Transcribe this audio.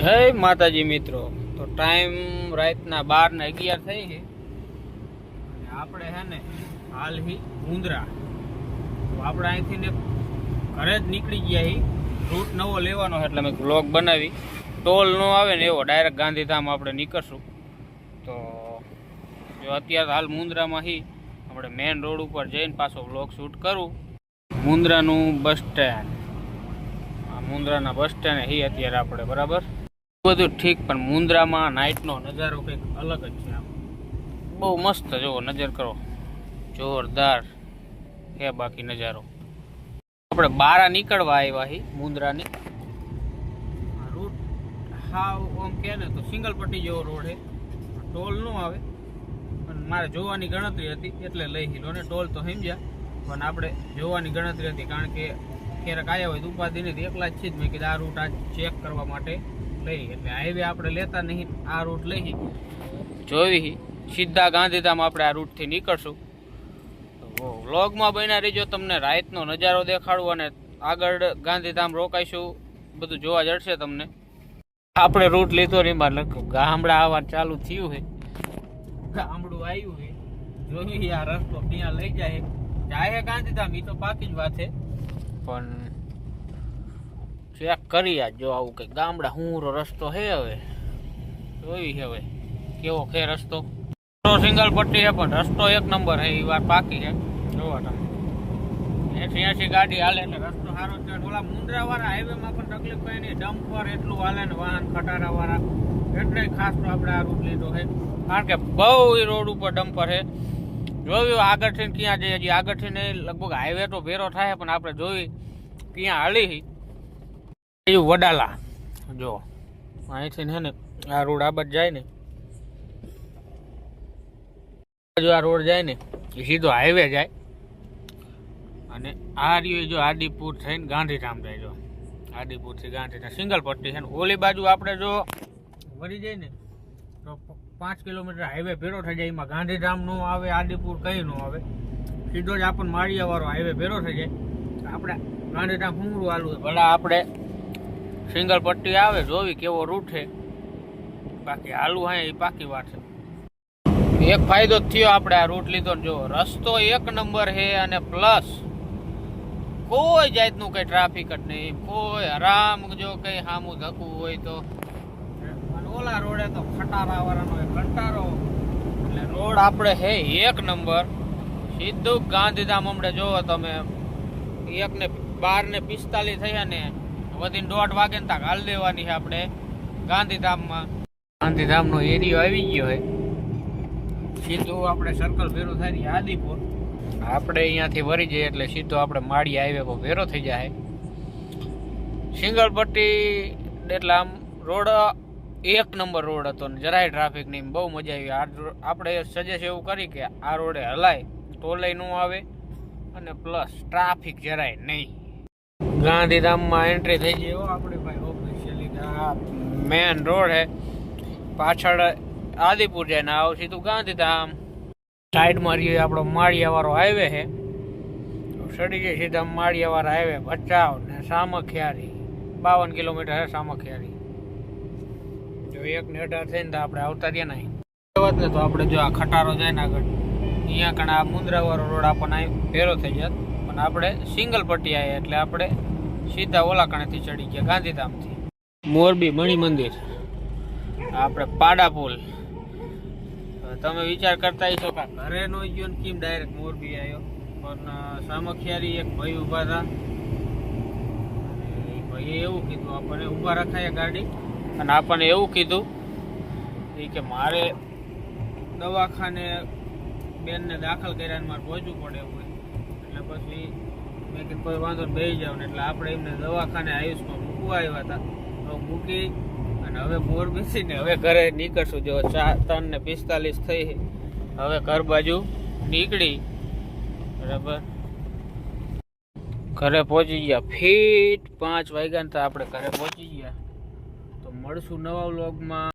જય માતાજી મિત્રો, તો ટાઈમ રાતના 12:11 થઈ છે અને આપણે હે ને હાલ હી મુંદ્રા. તો આપણે અહીંથી ને ઘરે જ નીકળી ગયા હી. રૂટ નવો લેવાનો એટલે મેં બ્લોગ બનાવી. ટોલ નો આવે ને એવો ડાયરેક્ટ ગાંધીધામ આપણે નીકળશું. તો જો અત્યારે હાલ મુંદ્રામાં હી આપણે મેઇન રોડ ઉપર જઈને પાછો બ્લોગ શૂટ કરું. મુંદ્રાનું બસ સ્ટેન્ડ, મુંદ્રાના બસ સ્ટેન્ડ હી અત્યારે આપણે બરાબર. બધું ઠીક, પણ મુંદ્રામાં નાઇટનો નજારો કંઈક અલગ જ છે. આમ બહુ મસ્ત, જુઓ નજર કરો, જોરદાર છે બાકી નજારો. આપણે બારા નીકળવા આવ્યા હી મુંદ્રાની. રૂટ હાવ આમ કહે ને તો સિંગલ પટ્ટી જેવો રોડ છે, ટોલ નો આવે. પણ મારે જોવાની ગણતરી હતી એટલે લઈ હીલો ને. ટોલ તો સમજ્યા, પણ આપણે જોવાની ગણતરી હતી, કારણ કે ક્યારેક આવ્યા હોય તો ઉપાધિ નથી. એકલા જ છે જ. મેં કીધું આ રૂટ આ ચેક કરવા માટે લઈ, એટલે હાઈવે આપણે લેતા નહીં, આ રૂટ લઈ જોઈ સીધા ગાંધીધામ આપણે આ રૂટથી નીકળશું. તો વ્લોગમાં બન્યા રહીજો, તમને રાતનો નજારો દેખાડું અને આગળ ગાંધીધામ રોકાઈશું, બધું જોવા જડશે તમને. આપણે રૂટ લીધો રીમાં ગામડા આવવા ચાલુ થયું છે, ગામડું આવ્યું છે. જોઈ આ રસ્તો ત્યાં લઈ જાય ગાંધીધામ, એ તો પાકી જ વાત છે. પણ ચેક કરી જો આવું કે ગામડા હુંરો રસ્તો છે. હવે જોઈ હવે કેવો છે રસ્તો. સિંગલ પટ્ટી છે પણ રસ્તો એક નંબર છે. એ વાત પાકી છે. જોવા તમે 80 ગાડી હાલે એટલે રસ્તો સારો છે. ઓલા મુંદ્રા વાળા હાઈવે માં પણ તકલીફ કઈ નહીં, ડમ્પર એટલું હાલે ને વાહન ખટારા વાળા, એટલે ખાસ તો આપણે આ રૂટ લીધો છે. કારણ કે બહુ એ રોડ ઉપર ડમ્પર છે. જોયું આગળથી ક્યાં જઈએ, હજી આગળથી નહીં, લગભગ હાઈવે તો ભેરો થાય, પણ આપણે જોઈ ક્યાં હાલી વડાલા. જો અહીંથી છે ને આ રોડ આ બાજુ જાય ને, જો આ રોડ જાય ને એ સીધો હાઈવે જાય. અને આ રહ્યું જો આદિપુર થઈને ગાંધીધામ જાય. જો આદિપુર થી ગાંધીધામ સિંગલ પટ્ટી છે ને. ઓલી બાજુ આપણે જો વળી જાય ને તો 5 કિલોમીટર હાઈવે ભેરો થઈ જાય. એમાં ગાંધીધામ નો આવે, આદિપુર કઈ નો આવે, સીધો જ આપણને માળિયા વાળો હાઈવે ભેરો થઈ જાય. આપણે ગાંધીધામ હુંરું હાલવું, ભલા આપણે સિંગલ પટ્ટી આવે. જોવી કેવો રૂટ છે, બાકી હાલવું હા એ પાકી વાત છે. એક ફાયદો થયો આપણે આ રૂટ લીધો ને, જો રસ્તો એક નંબર છે, અને પ્લસ કોઈ જાતનું કઈ ટ્રાફિક જ નહીં, કોઈ આરામ. જો કઈ સામું ધકવું હોય તો, ઓલા રોડે તો ખટારા વાળાનો કંટારો. એટલે રોડ આપણે હે એક નંબર. સીધું ગાંધીધામ હમણાં જોવો તમે 1:12:45 થયા ને, વધીને 1:30 વાગે ને તક હાલ દેવાની છે આપણે ગાંધીધામમાં. ગાંધીધામનો એરિયો આવી ગયો છે. સીધું આપણે સર્કલ ભેરો થાય આદિપુર, આપણે અહીંયાથી વરી જઈએ એટલે સીધો આપણે માળી હાઈવે પર ભેરો થઈ જાય. સિંગલ પટ્ટી એટલે આમ રોડ એક નંબર રોડ હતો ને, જરાય ટ્રાફિક નહીં, બહુ મજા આવી. આપણે સજેસ્ટ એવું કરી કે આ રોડે હલાય, ટોલે ન આવે, અને પ્લસ ટ્રાફિક જરાય નહીં. ગાંધીધામમાં એન્ટ્રી થઈ ગઈ આપણે ભાઈ ઓફિશિયલી. આ મેન રોડ હે, પાછળ આદિપુર જાય ને આવું સીધું ગાંધીધામ. સાઈડમાં રહ્યો આપણો માળિયા વાળો હાઈવે છે. સડી જાય સીધા માળિયા વાળા હાઈવે, ભચાઉ ને સામખિયારી. 52 કિલોમીટર છે સામખિયારી. જો 1:18 થઈને તો આપણે આવતા રહ્યા નહીં ને, તો આપણે જો આ ખટારો જાય ને આગળ, અહીંયા કણ આ મુંદ્રા વાળો રોડ આપણને ભેરો થઈ જાય. પણ આપણે સિંગલ પટ્ટી આવ્યા એટલે આપણે સીધા ઓલા કણેથી ચડી ગયા ગાંધીધામથી. મોરબી મણિ મંદિર, આપણે પાડા પુલ. તમે વિચાર કરતા હશો કે ઘરે નો ગયો ને કેમ ડાયરેક્ટ મોરબી આવ્યો, પણ સામખિયારી એક ભાઈ ઉભા હતા. ભાઈએ એવું કીધું, આપણને ઊભા રખાયા ગાડી, અને આપણને એવું કીધું કે મારે દવાખાને બેનને દાખલ કર્યા, મારે પહોંચવું પડે એવું. એટલે પછી મેં કીધું કોઈ વાંધો ને બેસી જાવ ને, એટલે આપણે એમને દવાખાને આયુષમાં મૂકવા આવ્યા હતા. તો મૂકી અને હવે મોરબીથી ને હવે ઘરે નીકળશું. જો 3:45 થઈ, હવે ઘર બાજુ નીકળી બરાબર. ઘરે પહોંચી ગયા ફીટ 5 વાગ્યા ને, તો આપણે ઘરે પહોંચી ગયા. તો મળશું નવા વ્લોગમાં.